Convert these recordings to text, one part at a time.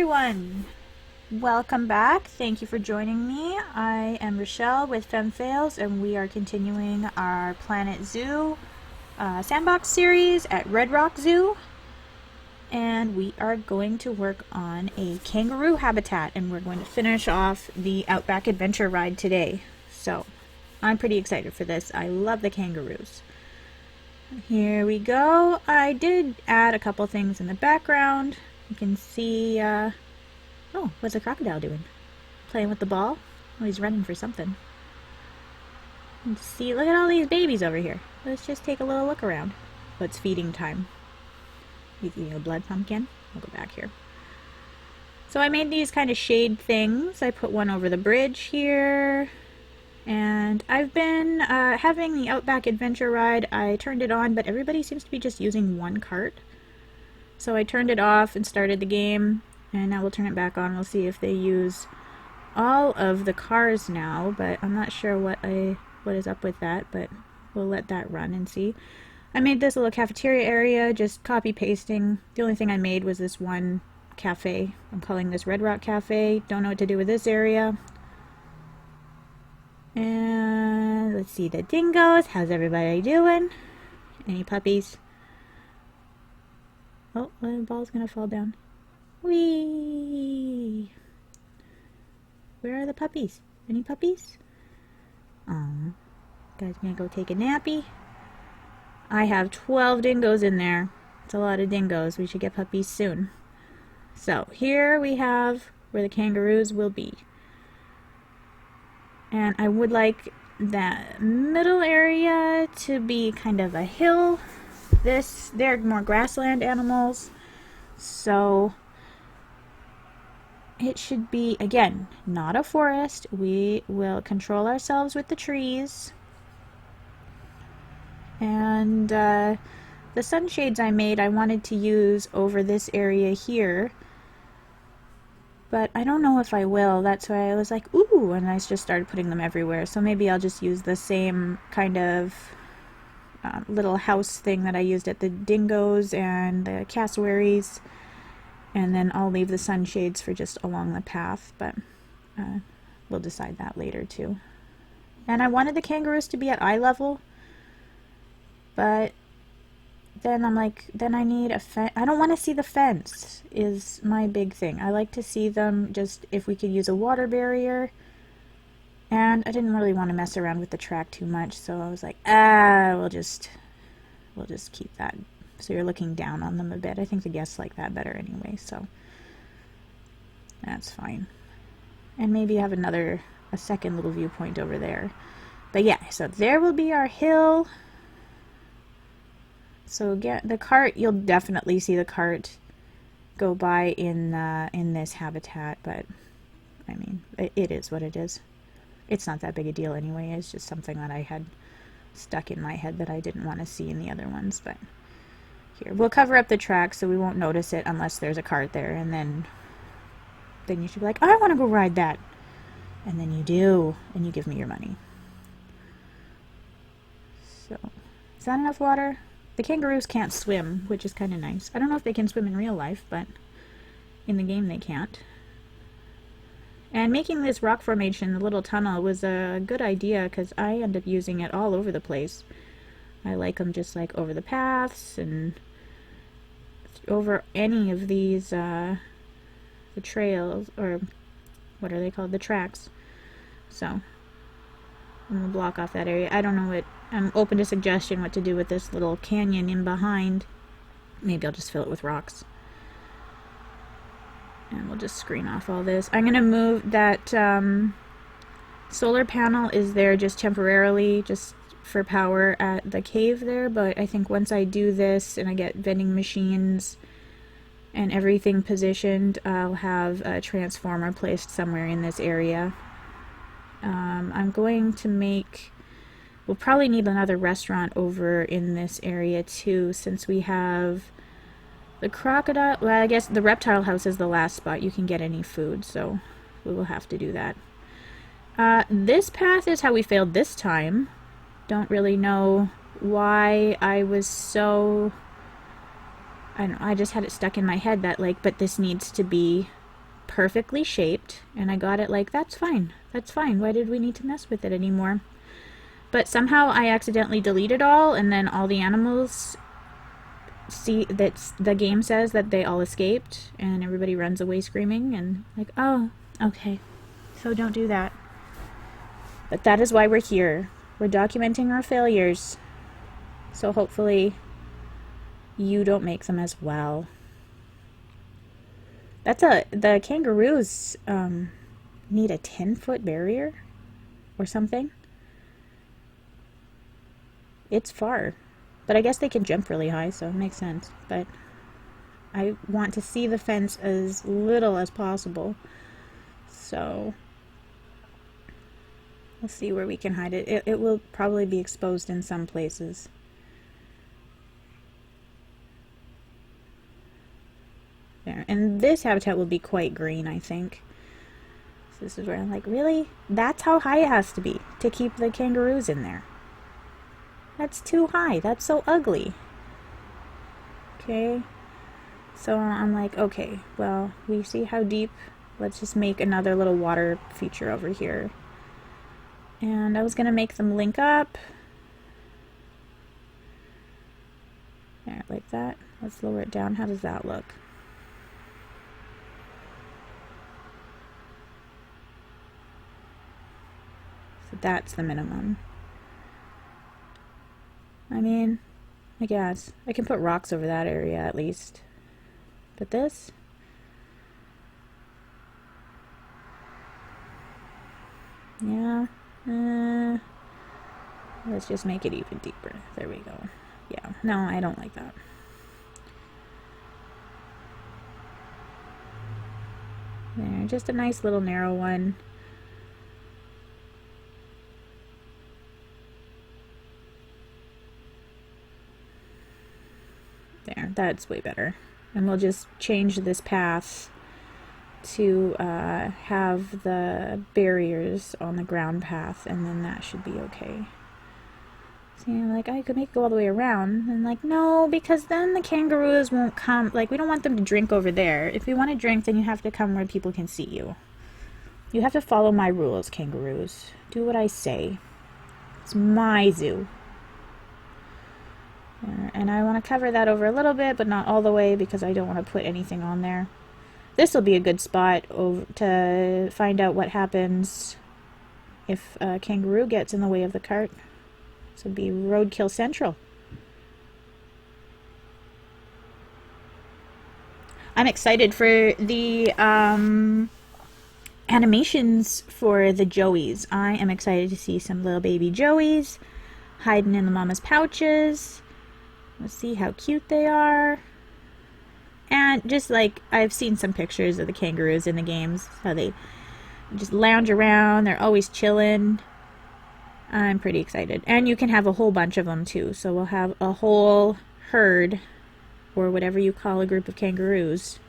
everyone! Welcome back. Thank you for joining me. I am Richelle with Femme Fails, and we are continuing our Planet Zoo sandbox series at Redrock Zoo. And we are going to work on a kangaroo habitat, and we're going to finish off the Outback adventure ride today. So I'm pretty excited for this. I love the kangaroos. Here we go. I did add a couple things in the background. You can see, oh, what's the crocodile doing? Playing with the ball? Oh, he's running for something. Let's see, look at all these babies over here. Let's just take a little look around. Oh, it's feeding time. He's eating a blood pumpkin. I'll go back here. So I made these kind of shade things. I put one over the bridge here. And I've been having the Outback adventure ride. I turned it on, but everybody seems to be just using one cart. So I turned it off and started the game, and now we'll turn it back on. We'll see if they use all of the cars now, but I'm not sure what is up with that, but we'll let that run and see. I made this little cafeteria area, just copy pasting. The only thing I made was this one cafe. I'm calling this Redrock Cafe. Don't know what to do with this area. And let's see the dingoes. How's everybody doing? Any puppies? Oh, the ball's gonna fall down. Whee! Where are the puppies? Any puppies? Oh, guys gonna go take a nappy? I have 12 dingoes in there. It's a lot of dingoes. We should get puppies soon. So here we have where the kangaroos will be. And I would like that middle area to be kind of a hill. They're more grassland animals, so it should be, again, not a forest. We will control ourselves with the trees. And the sunshades I made, I wanted to use over this area here, but I don't know if I will. That's why I was like, ooh, and I just started putting them everywhere. So maybe I'll just use the same kind of little house thing that I used at the Dingoes and the cassowaries, and then I'll leave the sunshades for just along the path, but we'll decide that later too. And I wanted the kangaroos to be at eye level, but then I'm like, then I need a fence. I don't want to see the fence is my big thing. I like to see them just, if we could use a water barrier. And I didn't really want to mess around with the track too much, so I was like, we'll just keep that. So you're looking down on them a bit. I think the guests like that better anyway, so that's fine. And maybe have a second little viewpoint over there. But yeah, so there will be our hill. So get the cart, you'll definitely see the cart go by in this habitat, but I mean, it is what it is. It's not that big a deal anyway. It's just something that I had stuck in my head that I didn't want to see in the other ones. But here, we'll cover up the track so we won't notice it unless there's a cart there. And then you should be like, I want to go ride that. And then you do, and you give me your money. So, is that enough water? The kangaroos can't swim, which is kind of nice. I don't know if they can swim in real life, but in the game they can't. And making this rock formation, the little tunnel, was a good idea because I end up using it all over the place. I like them just like over the paths and over any of these, the trails, or what are they called? The tracks. So, I'm going to block off that area. I don't know what, I'm open to suggestion what to do with this little canyon in behind. Maybe I'll just fill it with rocks. And we'll just screen off all this. I'm going to move that solar panel is there just temporarily, just for power at the cave there, but I think once I do this and I get vending machines and everything positioned, I'll have a transformer placed somewhere in this area. I'm going to we'll probably need another restaurant over in this area too, since we have the crocodile. Well, I guess the reptile house is the last spot you can get any food, so we will have to do that. This path is how we failed this time. Don't really know why I was so... I just had it stuck in my head that, like, but this needs to be perfectly shaped, and I got it like, that's fine. That's fine. Why did we need to mess with it anymore? But somehow I accidentally deleted all, and then all the animals see that the game says that they all escaped, and everybody runs away screaming, and like, oh, okay. So don't do that. But that is why we're here. We're documenting our failures. So hopefully you don't make them as well. The kangaroos need a 10-foot barrier or something. It's far. But I guess they can jump really high, so it makes sense. But I want to see the fence as little as possible. So we'll see where we can hide it. It will probably be exposed in some places. There. And this habitat will be quite green, I think. So this is where I'm like, really? That's how high it has to be to keep the kangaroos in there. That's too high. That's so ugly. Okay. So I'm like, okay, well, we see how deep. Let's just make another little water feature over here. And I was going to make them link up. There, like that. Let's lower it down. How does that look? So that's the minimum. I mean, I guess. I can put rocks over that area at least. But this? Yeah. Let's just make it even deeper. There we go. Yeah. No, I don't like that. There, just a nice little narrow one. There, that's way better. And we'll just change this path to have the barriers on the ground path, and then that should be okay. See, like, I could make it go all the way around, and like, no, because then the kangaroos won't come. Like, we don't want them to drink over there. If you want to drink, then you have to come where people can see you. You have to follow my rules, kangaroos. Do what I say. It's my zoo. And I want to cover that over a little bit, but not all the way, because I don't want to put anything on there. This will be a good spot to find out what happens if a kangaroo gets in the way of the cart. This would be roadkill central. I'm excited for the animations for the joeys. I am excited to see some little baby joeys hiding in the mama's pouches. Let's see how cute they are. And just like, I've seen some pictures of the kangaroos in the games, how they just lounge around. They're always chilling. I'm pretty excited. And you can have a whole bunch of them too. So we'll have a whole herd, or whatever you call a group of kangaroos,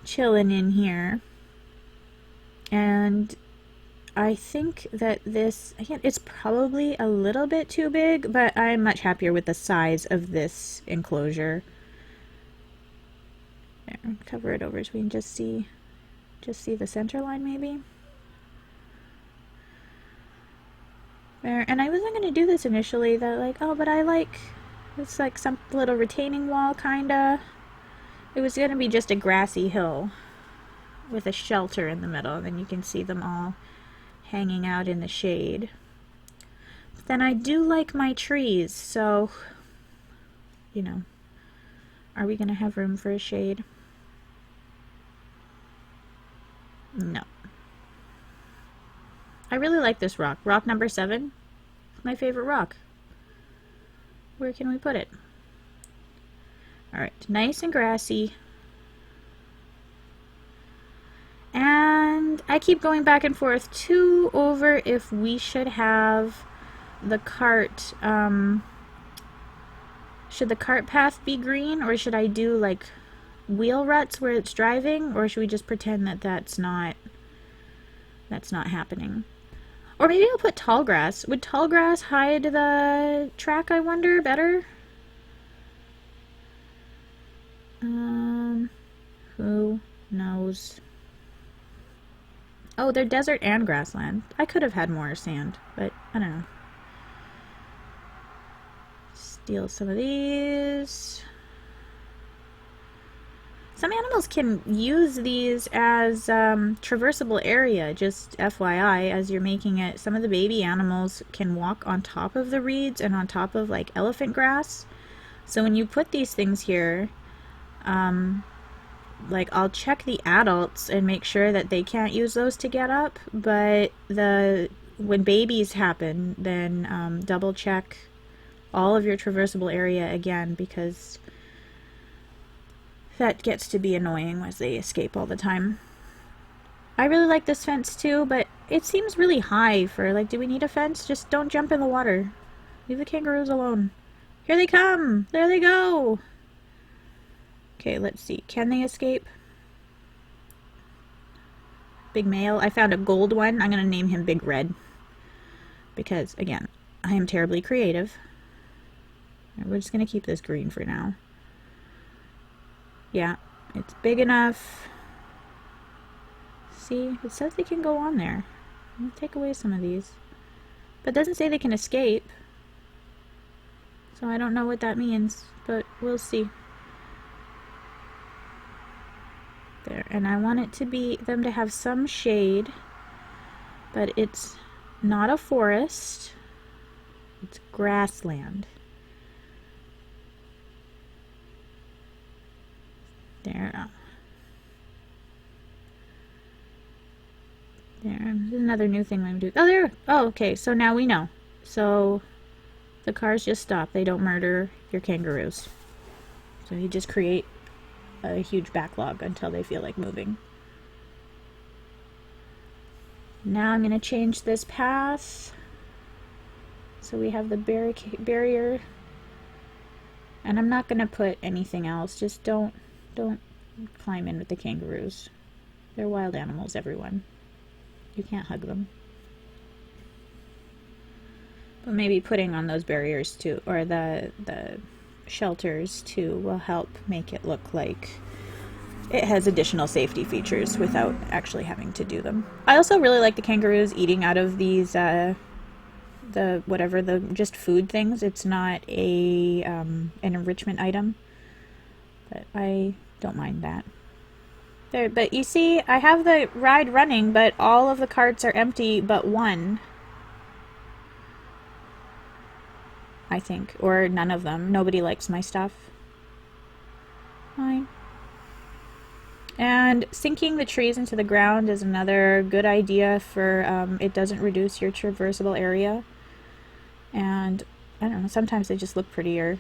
chilling in here. And I think that this, again, it's probably a little bit too big, but I'm much happier with the size of this enclosure. There, cover it over so we can just see the center line maybe. There, and I wasn't going to do this initially, that like, oh, but I like, it's like some little retaining wall kinda. It was going to be just a grassy hill with a shelter in the middle, and then you can see them all hanging out in the shade. But then I do like my trees, so, you know, are we going to have room for a shade? No. I really like this rock. Rock number 7. My favorite rock. Where can we put it? Alright, nice and grassy. And I keep going back and forth too over if we should have the cart, should the cart path be green, or should I do like wheel ruts where it's driving, or should we just pretend that that's not happening? Or maybe I'll put tall grass. Would tall grass hide the track, I wonder, better? Who knows? kangaroos. Oh, they're desert and grassland. I could have had more sand, but I don't know. Steal some of these. Some animals can use these as traversable area, just FYI, as you're making it. Some of the baby animals can walk on top of the reeds and on top of like elephant grass. So when you put these things here, like I'll check the adults and make sure that they can't use those to get up, but when babies happen, then double check all of your traversable area again, because that gets to be annoying as they escape all the time. I really like this fence too, but it seems really high for, like, do we need a fence? Just don't jump in the water. Leave the kangaroos alone. Here they come! There they go! Okay, let's see. Can they escape? Big male. I found a gold one. I'm going to name him Big Red. Because, again, I am terribly creative. We're just going to keep this green for now. Yeah, it's big enough. See, it says they can go on there. I'll take away some of these. But it doesn't say they can escape. So I don't know what that means, but we'll see. There, and I want it to be them to have some shade, but it's not a forest. It's grassland. There. There's another new thing I'm doing. Oh, there. Oh, okay. So now we know. So the cars just stop. They don't murder your kangaroos. So you just create a huge backlog until they feel like moving. Now I'm going to change this path. So we have the barrier. And I'm not going to put anything else. Just don't climb in with the kangaroos. They're wild animals, everyone. You can't hug them. But maybe putting on those barriers too, or the shelters too, will help make it look like it has additional safety features without actually having to do them. I also really like the kangaroos eating out of these just food things. It's not an enrichment item, but I don't mind that. There, but you see, I have the ride running, but all of the carts are empty but one. I think. Or none of them. Nobody likes my stuff. Fine. And sinking the trees into the ground is another good idea for, it doesn't reduce your traversable area. And, I don't know, sometimes they just look prettier.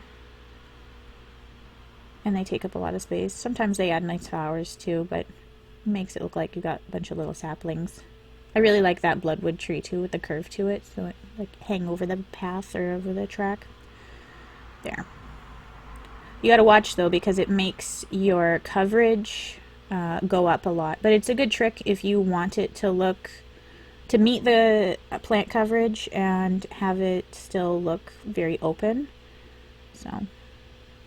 And they take up a lot of space. Sometimes they add nice flowers too, but it makes it look like you got a bunch of little saplings. I really like that bloodwood tree too with the curve to it, so it like hang over the path or over the track. There. You gotta watch though, because it makes your coverage go up a lot. But it's a good trick if you want it to meet the plant coverage and have it still look very open. So.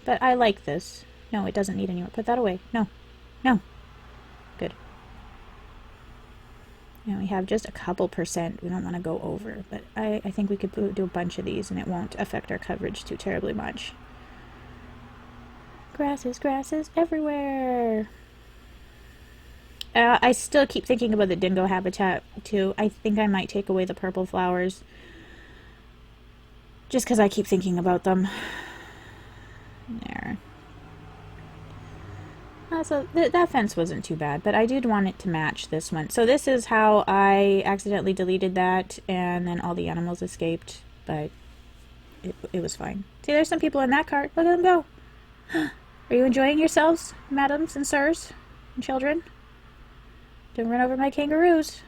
But I like this. No, it doesn't need any more. Put that away. No. No. Good. And we have just a couple percent. We don't want to go over. But I think we could do a bunch of these and it won't affect our coverage too terribly much. Grasses everywhere. I still keep thinking about the dingo habitat too. I think I might take away the purple flowers. Just because I keep thinking about them. There. So that fence wasn't too bad, but I did want it to match this one. So this is how I accidentally deleted that, and then all the animals escaped, but it was fine. See, there's some people in that cart. Look at them go. Are you enjoying yourselves, madams and sirs and children? Don't run over my kangaroos.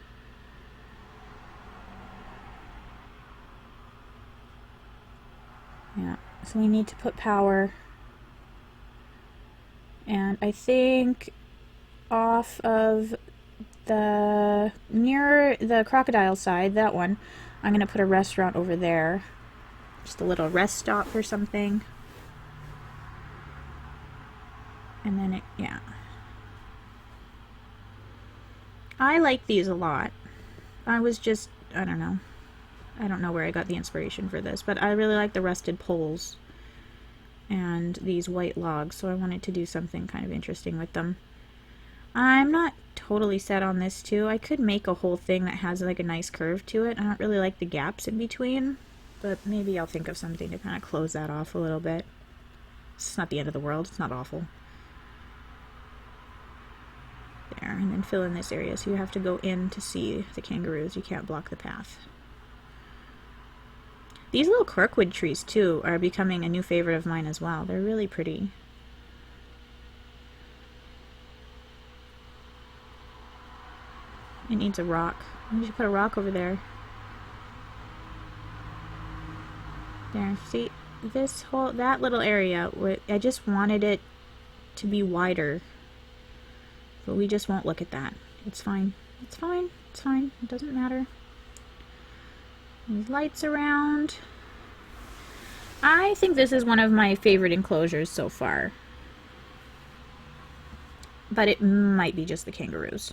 Yeah, so we need to put power. And I think off of near the crocodile side, that one, I'm going to put a restaurant over there. Just a little rest stop or something. And then yeah. I like these a lot. I don't know. I don't know where I got the inspiration for this, but I really like the rusted poles and these white logs, so I wanted to do something kind of interesting with them. I'm not totally set on this too. I could make a whole thing that has like a nice curve to it. I don't really like the gaps in between, but maybe I'll think of something to kind of close that off a little bit. It's not the end of the world. It's not awful. There, and then fill in this area, so you have to go in to see the kangaroos. You can't block the path. These little corkwood trees too are becoming a new favorite of mine as well. They're really pretty. It needs a rock. We should put a rock over there. There, see, that little area, I just wanted it to be wider. But we just won't look at that. It's fine. It's fine. It's fine. It doesn't matter. There's lights around. I think this is one of my favorite enclosures so far. But it might be just the kangaroos.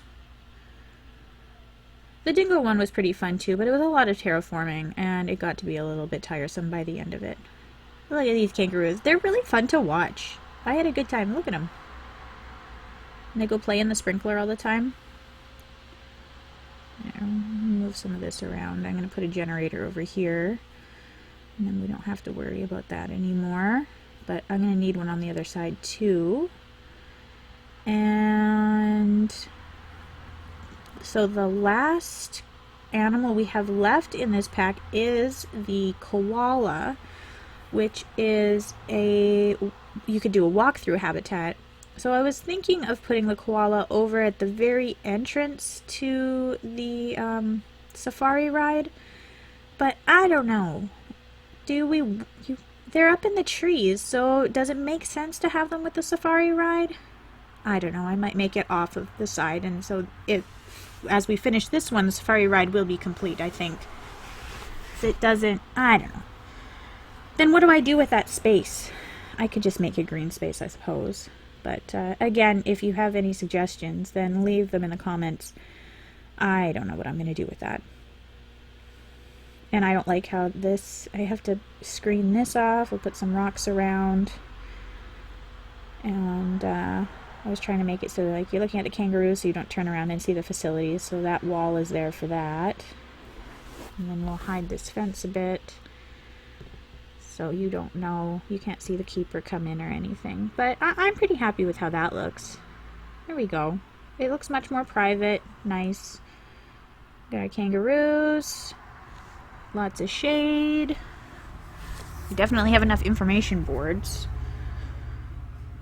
The dingo one was pretty fun too, but it was a lot of terraforming, and it got to be a little bit tiresome by the end of it. Look at these kangaroos. They're really fun to watch. I had a good time. Look at them. And they go play in the sprinkler all the time. There, move some of this around. I'm going to put a generator over here, and then we don't have to worry about that anymore. But I'm going to need one on the other side too. And so the last animal we have left in this pack is the koala, which is you could do a walkthrough habitat. So I was thinking of putting the koala over at the very entrance to the safari ride, but I don't know. They're up in the trees, so does it make sense to have them with the safari ride? I don't know. I might make it off of the side, and so as we finish this one, the safari ride will be complete, I think. If it doesn't, I don't know. Then what do I do with that space? I could just make a green space, I suppose. But again, if you have any suggestions, then leave them in the comments. I don't know what I'm going to do with that. And I don't like how I have to screen this off. We'll put some rocks around. And I was trying to make it so like you're looking at the kangaroo so you don't turn around and see the facilities. So that wall is there for that. And then we'll hide this fence a bit. So you don't know, you can't see the keeper come in or anything. But I'm pretty happy with how that looks. There we go. It looks much more private, nice. Got our kangaroos. Lots of shade. We definitely have enough information boards.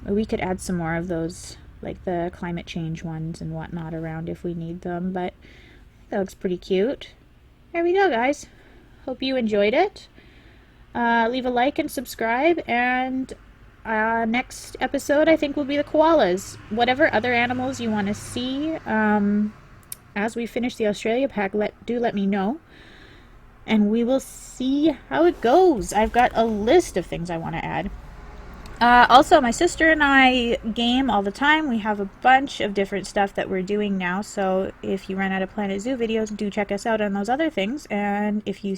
We could add some more of those, like the climate change ones and whatnot around if we need them, but that looks pretty cute. There we go, guys. Hope you enjoyed it. Leave a like and subscribe, and next episode I think will be the koalas. Whatever other animals you want to see as we finish the Australia pack, let me know, and we will see how it goes. I've got a list of things I want to add. Also, my sister and I game all the time. We have a bunch of different stuff that we're doing now, so if you run out of Planet Zoo videos, do check us out on those other things. And if you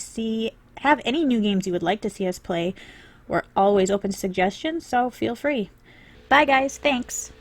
have any new games you would like to see us play, we're always open to suggestions, so feel free. Bye guys, thanks!